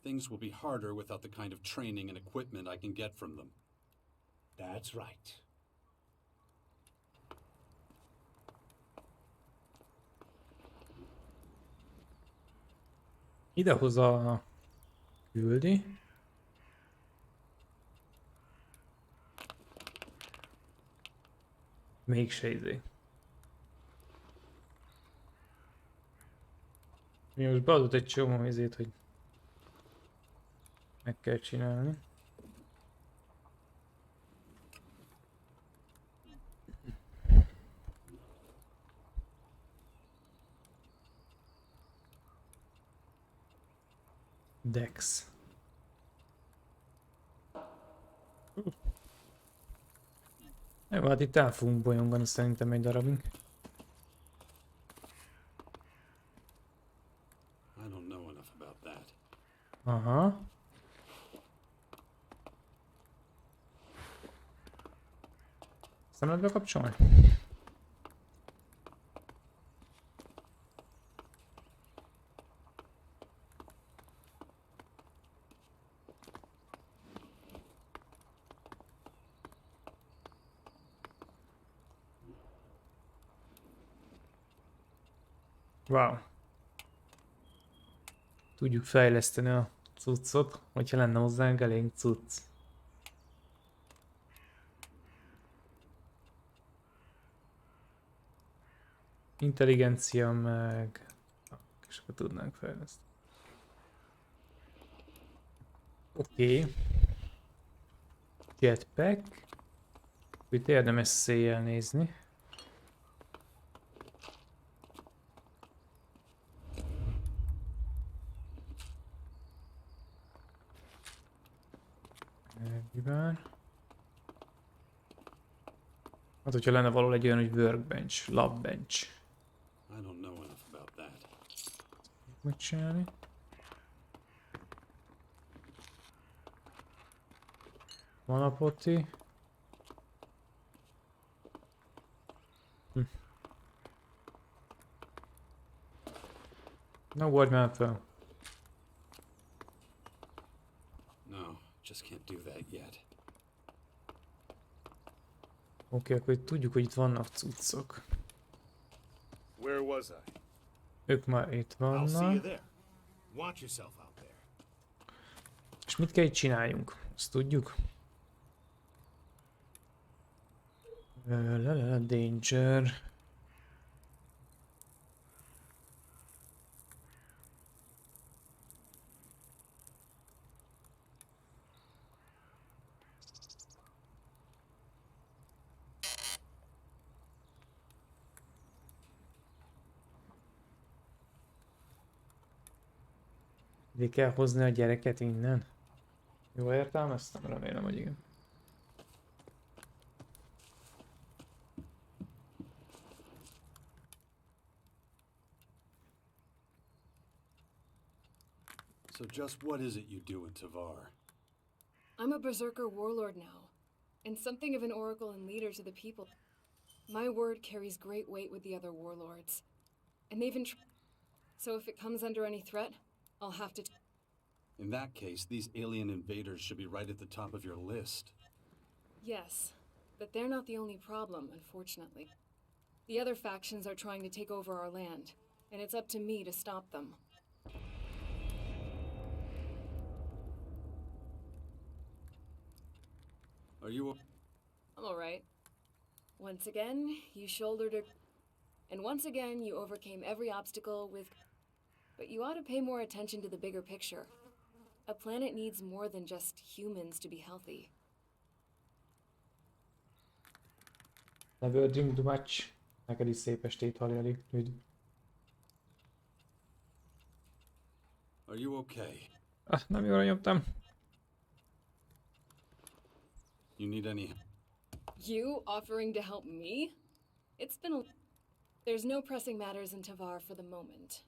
Things will be harder without the kind of training and equipment I can get from them. That's right. Idehoza küldi. Mégse izé. Mi most beadott egy csomó izét, hogy meg kell csinálni. Dex. Jó, hát itt el fogunk bolyongani szerintem egy darabig. I don't know enough about that. Aha. Szemlet bekapcsolni? Wow. Tudjuk fejleszteni a cuccot, hogyha lenne hozzánk elég cucc. Intelligencia meg... És akkor tudnánk fejleszteni. Oké. Jetpack. Itt érdemes széjjel nézni. Megvár. Hát, hogyha lenne valahol egy olyan, hogy workbench, labbench. I don't know enough about that. Mit csinálni? Van a poti. Na, ugorj már fel. No, just can't do that yet. Oké, akkor itt tudjuk, hogy itt vannak cuccok. Where was I? Ők már itt I'll see you vannak. there. Watch yourself out there. És mit kell itt csináljunk? Azt tudjuk? Danger. Ide kell hozni a gyereket innen? Jól értelmeztem? Remélem, hogy igen. So just what is it you do in Tavar? I'm a berserker warlord now, and something of an oracle and leader to the people. My word carries great weight with the other warlords, and they've so if it comes under any threat, I'll have to. In that case, these alien invaders should be right at the top of your list. Yes, but they're not the only problem, unfortunately. The other factions are trying to take over our land, and it's up to me to stop them. Are you I'm alright. Once again, you shouldered it, and once again, you overcame every obstacle with. But you ought to pay more attention to the bigger picture. A planet needs more than just humans to be healthy. Never drink too much. Neked is szép estét, Haljali. Üdv. Are you okay? Ah, nem jól nyomtam. You need any... You offering to help me? It's been a... There's no pressing matters in Tavar for the moment.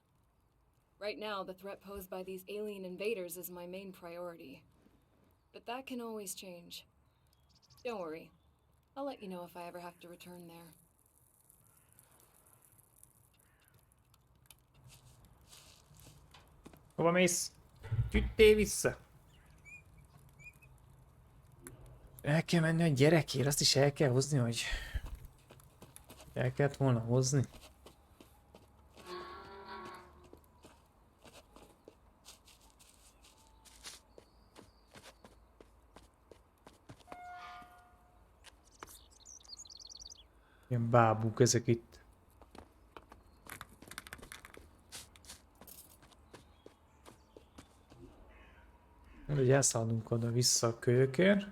Right now, the threat posed by these alien invaders is my main priority. But that can always change. Don't worry. I'll let you know if I ever have to return there. Hova mész? Gyűjtél vissza! El kell menni a gyerekért, azt is el kell hozni, hogy... El kellett volna hozni. Ilyen bábúk ezek itt. Hogy elszaladunk oda-vissza a kölyökért.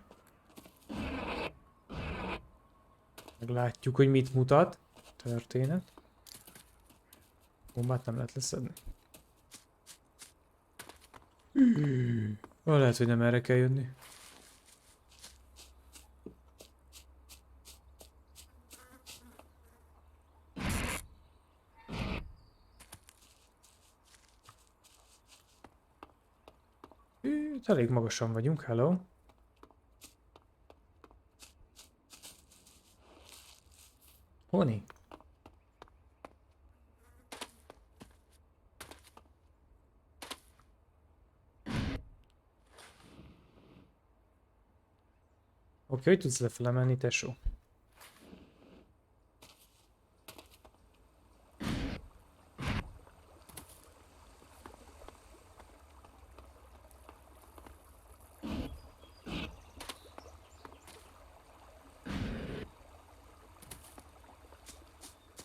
Meglátjuk, hogy mit mutat a történet. Bombát nem lehet leszedni. Lehet, hogy nem erre kell jönni. Itt elég magasan vagyunk, hello. Honi? Oké, hogy tudsz lefele menni, tesó?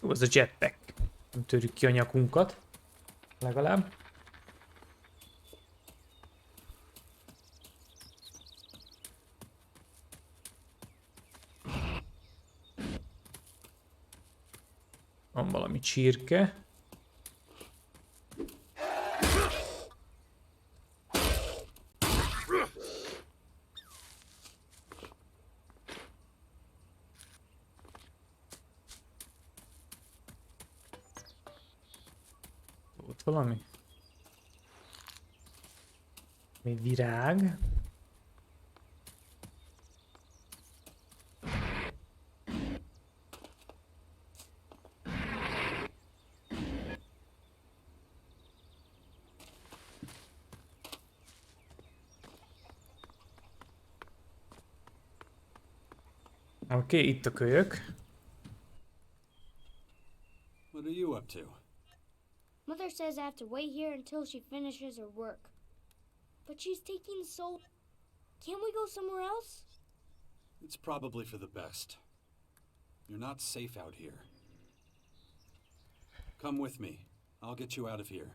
Jó, az a jetpack. Nem törjük ki a nyakunkat. Legalább. Van valami csirke. Ott valami? Még virág. Oké, itt a kölyök. What are you up to? Mother says I have to wait here until she finishes her work. But she's taking so... Can't we go somewhere else? It's probably for the best. You're not safe out here. Come with me. I'll get you out of here.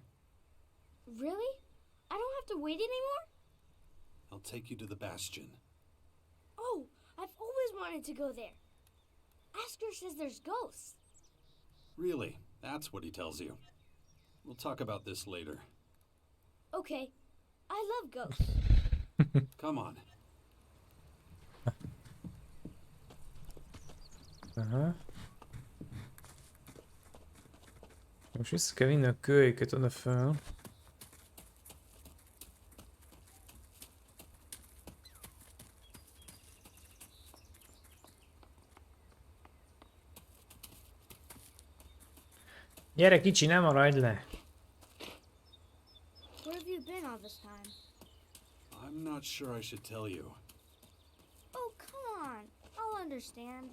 Really? I don't have to wait anymore? I'll take you to the Bastion. Oh, I've always wanted to go there. Asker says there's ghosts. Really? That's what he tells you. We'll talk about this later. Okay. I love ghosts. Come on. Aha. Most vissza kell vinni a kölyöket oda fel. Gyere kicsi, nem maradj le! Where have you been all this time? I'm not sure I should tell you. Oh, come on. I'll understand.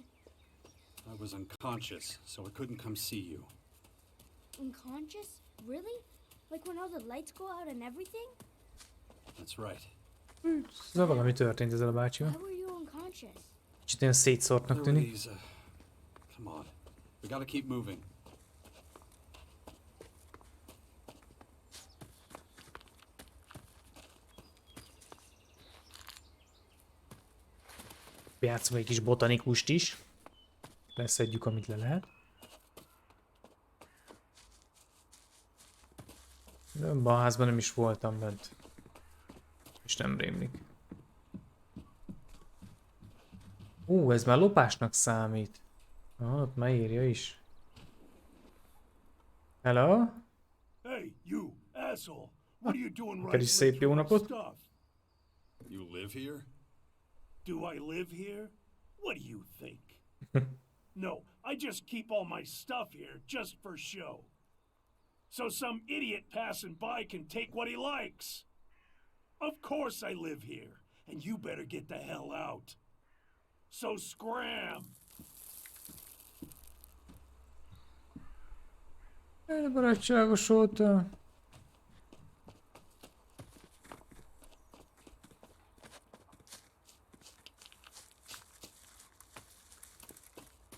I was unconscious, so I couldn't come see you. Unconscious? Really? Like when all the lights go out and everything? That's right. Szóval valami történt ezzel a Why bácsival. were you unconscious? Kicsit ilyen szétszórtnak tűnik. Louise, come on. We gotta keep moving. Játszunk egy kis botanikust is. Leszedjük, amit le lehet. De abban a házban nem is voltam bent. És nem rémlik. Ez már lopásnak számít. Ott már írja is. Hello? Hey, you, asshole. What are you doing Neked is szép jó napot. stuff? You live here? Do I live here? What do you think? No, I just keep all my stuff here just for show. So some idiot passing by can take what he likes. Of course I live here, and you better get the hell out. So scram! Barátságos óta.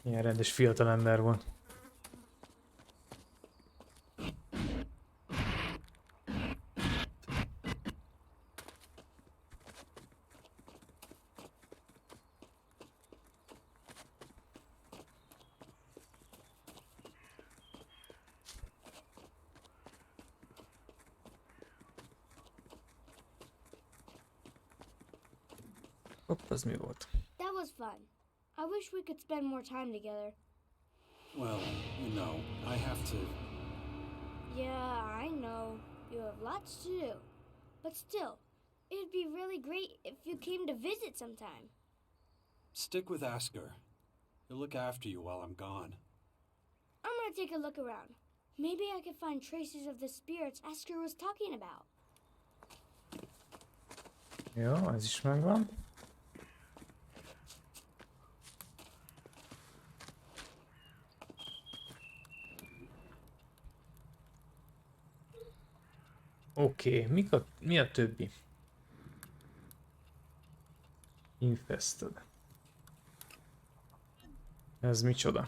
Ilyen rendes fiatal ember volt. Hopp, az mi volt? That was fun. I wish we could spend more time together. Well, you know, I have to... Yeah, I know. You have lots to do. But still, it'd be really great if you came to visit sometime. Stick with Asker. He'll look after you while I'm gone. I'm gonna take a look around. Maybe I could find traces of the spirits Asker was talking about. Jó, ez is megvan. Oké, mi a többi? Infested. Ez micsoda?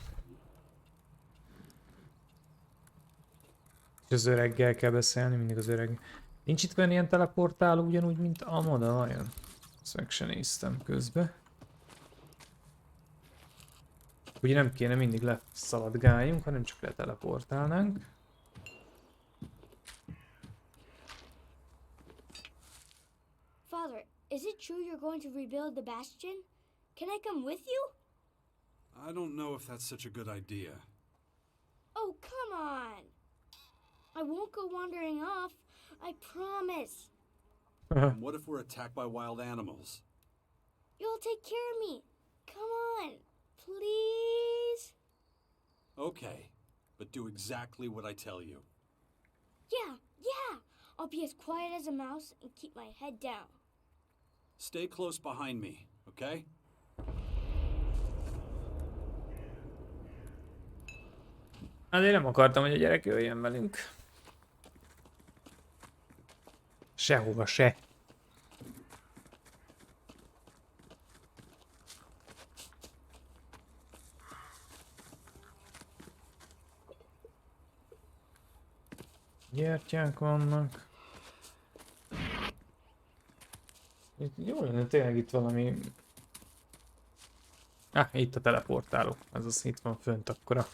Az öreggel kell beszélni, mindig az öreg. Nincs itt olyan ilyen teleportáló ugyanúgy, mint Amoda, vajon? Ezt meg se néztem közben. Ugye nem kéne mindig leszaladgáljunk, hanem csak leteleportálnánk. Father, is it true you're going to rebuild the bastion? Can I come with you? I don't know if that's such a good idea. Oh, come on. I won't go wandering off. I promise. And what if we're attacked by wild animals? You'll take care of me. Come on, please. Okay, but do exactly what I tell you. Yeah. I'll be as quiet as a mouse and keep my head down. Stay close behind me, okay? Hát én nem akartam, hogy a gyerek jöjjön velünk. Sehova se. Gyertyák vannak. Itt jó lenne tényleg itt valami... itt a teleportáló. Ez az itt van fönt akkor a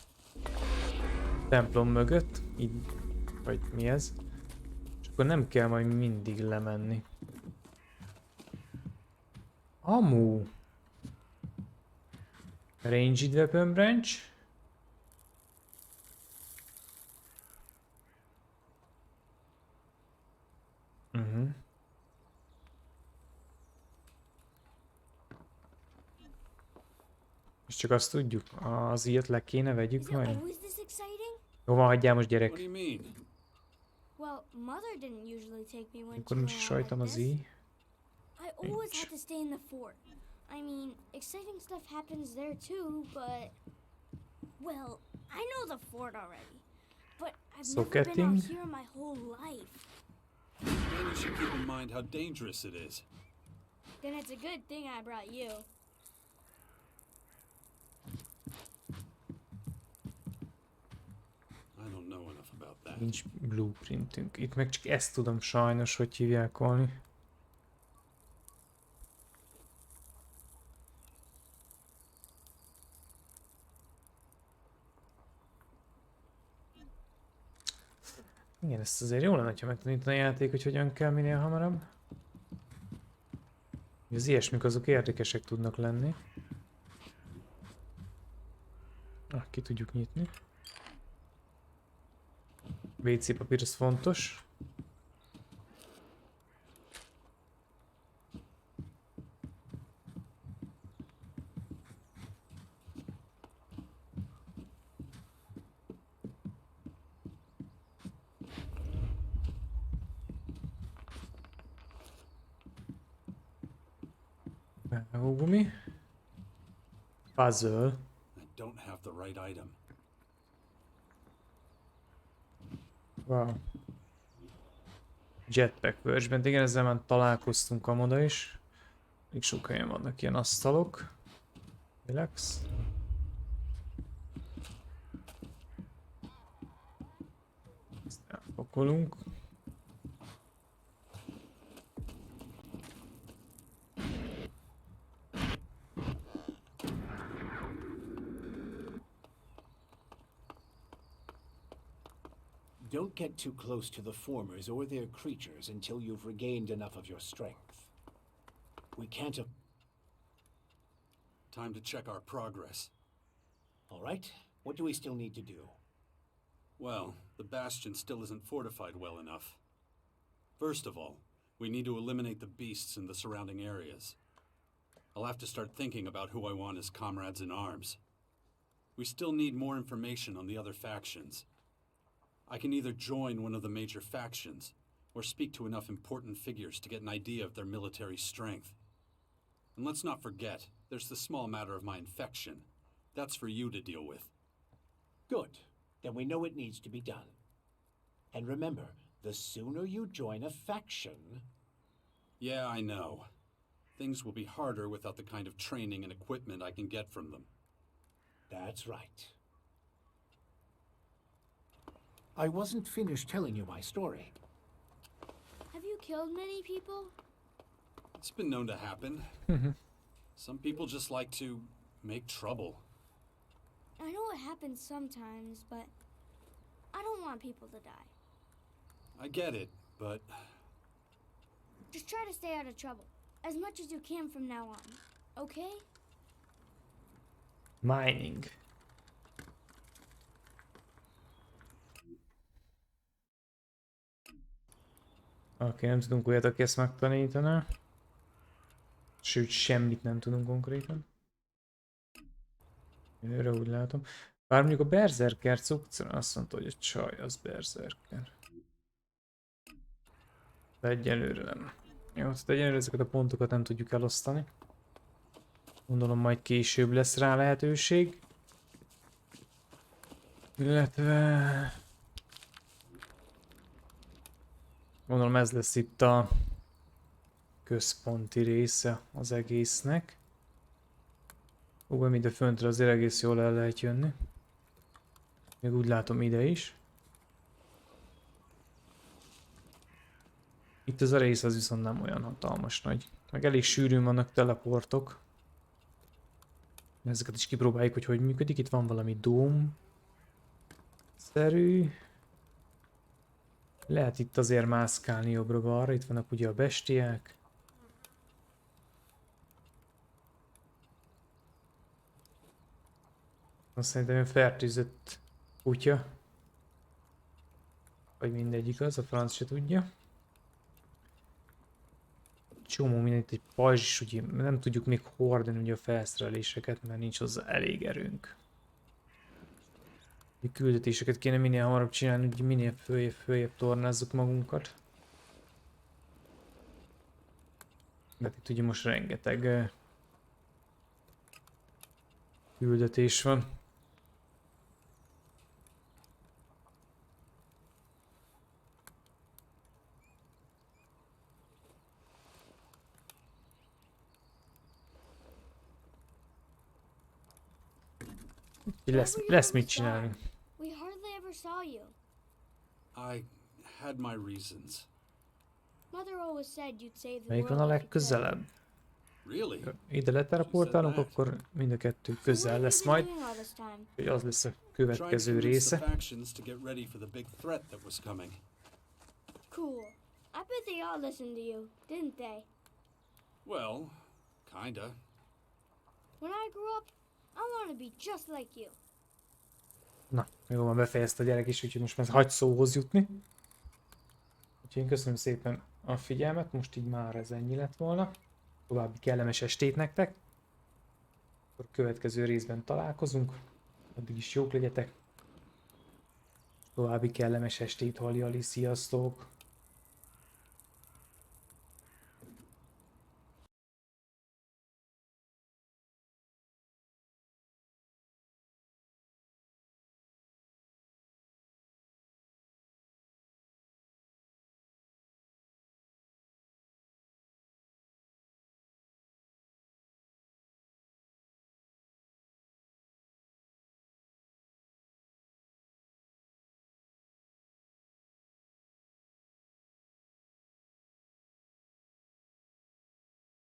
templom mögött. Így... Vagy mi ez? És akkor nem kell majd mindig lemenni. Amu! Ranged Weapon Branch. És csak azt tudjuk, az ilyet le kéne vegyük Is it majd. always this exciting? Jó van, hagyjál most What gyerek. do you mean? Well, Mother didn't usually take me when Akkor she nincs is went out rajtam like az this. i. I always had to stay in the fort. I mean, exciting stuff happens there too, but... Well, I know the fort already. But I've So never been getting- out here my whole life. And you should keep in mind how dangerous it is. Then it's a good thing I brought you. I don't know enough about that. Nincs blueprintünk. Itt meg csak ezt tudom sajnos, hogy hívják volni. Igen, ezt azért jó lenne, ha megtanítani a játék, hogy hogyan kell minél hamarabb. Az ilyesmik azok érdekesek tudnak lenni. Ki tudjuk nyitni. WC papír, az fontos. Vágógumi. Puzzle. I don't have the right item. Wow. Jetpack Workbench, igen, ezzel már találkoztunk amoda is. Még sok helyen vannak ilyen asztalok. Relax. Ezt elpakolunk. Don't get too close to the formers or their creatures until you've regained enough of your strength. We can't... Time to check our progress. All right, what do we still need to do? Well, the bastion still isn't fortified well enough. First of all, we need to eliminate the beasts in the surrounding areas. I'll have to start thinking about who I want as comrades in arms. We still need more information on the other factions. I can either join one of the major factions, or speak to enough important figures to get an idea of their military strength. And let's not forget, there's the small matter of my infection. That's for you to deal with. Good. Then we know it needs to be done. And remember, the sooner you join a faction... Yeah, I know. Things will be harder without the kind of training and equipment I can get from them. That's right. I wasn't finished telling you my story. Have you killed many people? It's been known to happen. Some people just like to make trouble. I know it happens sometimes, but I don't want people to die. I get it, but Just try to stay out of trouble as much as you can from now on, okay? Mining. Oké, nem tudunk olyat, aki ezt megtanítaná. Sőt, semmit nem tudunk konkrétan. Őre úgy látom. Bár mondjuk a Berserker cuccra azt mondta, hogy a csaj az Berserker. De egyelőre nem. Jó, tehát egyelőre ezeket a pontokat nem tudjuk elosztani. Gondolom majd később lesz rá lehetőség. Illetve... Gondolom ez lesz itt a központi része az egésznek. Mind a föntre azért egész jól el lehet jönni. Még úgy látom ide is. Itt az a rész az viszont nem olyan hatalmas nagy. Meg elég sűrűn vannak teleportok. Ezeket is kipróbáljuk, hogy működik. Itt van valami dóm-szerű. Lehet itt azért mászkálni jobbra-balra. Itt vannak ugye a bestiák. Azt szerintem egy fertőzött kutya. Vagy mindegy igaz, a franc se tudja. Csomó mindent, egy pajzs is, ugye nem tudjuk még hordani ugye a felszereléseket, mert nincs hozzá elég erőnk. A küldetéseket kéne minél hamarabb csinálni, hogy minél följebb tornázzuk magunkat. De itt ugye most rengeteg küldetés van. Lesz mit csinálni. We hardly ever saw you. I had my reasons. Mother always said you'd save the Melyik van world a if you could. legközelebb? Really? Ide leteleportálunk, akkor mind a kettő közel lesz majd. Doing all this time? Hogy az lesz a Trying to következő convince the része. factions to get ready for the big threat that was coming. Cool. I bet they all listened to you, didn't they? Well, kinda. When I grow up, I want to be just like you. Na, jó, már befejezte a gyerek is, úgyhogy most már hagy szóhoz jutni. Úgyhogy én köszönöm szépen a figyelmet, most így már ez ennyi lett volna. További kellemes estét nektek. Akkor a következő részben találkozunk. Addig is jók legyetek. További kellemes estét, halli, sziasztok!